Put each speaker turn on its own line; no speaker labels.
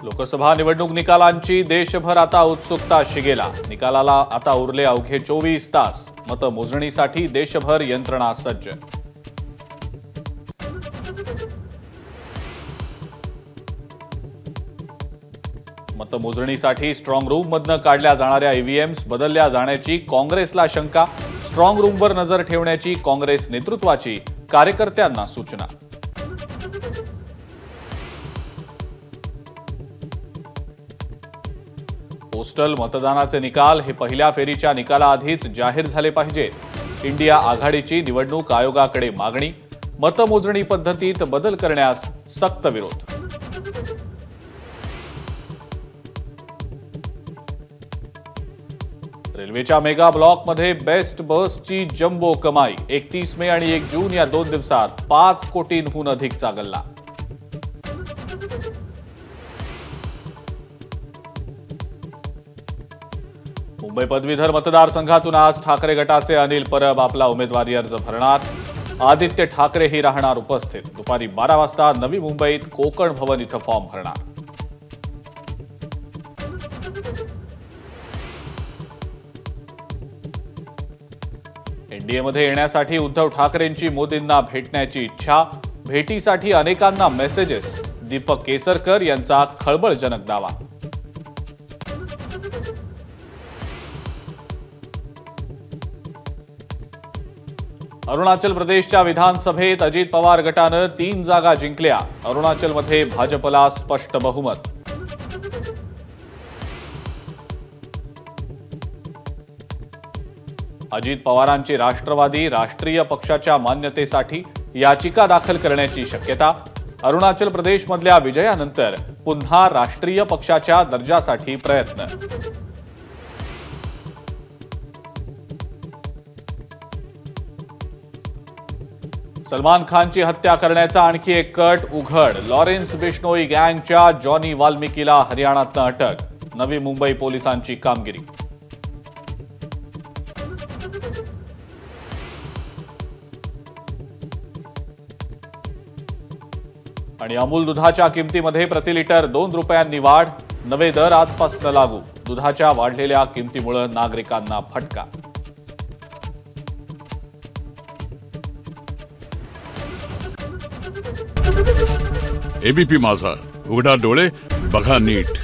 लोकसभा निवडणूक निकालांची देशभर आता उत्सुकता शिगेला। निकालाला आता उरले अवघे 24 तास। मतमोजणीसाठी देशभर यंत्रणा सज्ज। मतमोजणीसाठी स्ट्रॉंग रूममधून काढल्या जाणाऱ्या ईव्हीएम्स बदलल्या जाण्याची काँग्रेसला शंका। स्ट्रॉंग रूमवर नजर ठेवण्याची काँग्रेस नेतृत्वाची कार्यकर्त्यांना सूचना। पोस्टल मतदानाचे निकाल हे पहिल्या फेरीच्या निकालाआधीच जाहीर झाले पाहिजेत। इंडिया आघाडीची निवडणूक आयोगाकडे मागणी। मतमोजणी पद्धतीत बदल करण्यास सक्त विरोध। रेल्वेच्या मेगा ब्लॉकमध्ये बेस्ट बसची जम्बो कमाई। 31 मे आणि 1 जून या 2 दिवसात 5 कोटींहून अधिकचा गल्ला। मुंबई पदवीधर मतदारसंघातून आज ठाकरे गटाचे अनिल परब आपला उमेदवारी अर्ज भरणार। आदित्य ठाकरेही राहणार उपस्थित। दुपारी 12 वाजता नवी मुंबईत कोकण भवन इथं फॉर्म भरणार। एनडीएमध्ये येण्यासाठी उद्धव ठाकरेंची मोदींना भेटण्याची इच्छा। भेटीसाठी अनेकांना मेसेजेस। दीपक केसरकर यांचा खळबळजनक दावा। अरुणाचल प्रदेशच्या विधानसभेत अजित पवार गटानं 3 जागा जिंकल्या। अरुणाचलमध्ये भाजपला स्पष्ट बहुमत। अजित पवारांची राष्ट्रवादी राष्ट्रीय पक्षाच्या मान्यतेसाठी याचिका दाखल करण्याची शक्यता। अरुणाचल प्रदेशमधल्या विजयानंतर पुन्हा राष्ट्रीय पक्षाच्या दर्जासाठी प्रयत्न। सलमान खानची हत्या करण्याचा आणखी एक कट उघड। लॉरेन्स बिश्नोई गँगच्या जॉनी वाल्मिकीला हरियाणातनं अटक। नवी मुंबई पोलिसांची कामगिरी। आणि अमूल दुधाच्या किमतीमध्ये प्रति लिटर 2 रुपयांनी वाढ। नवे दर आजपासून लागू। दुधाच्या वाढलेल्या किमतीमुळे नागरिकांना फटका।
एबीपी माझा, उघडा डोळे बघा नीट।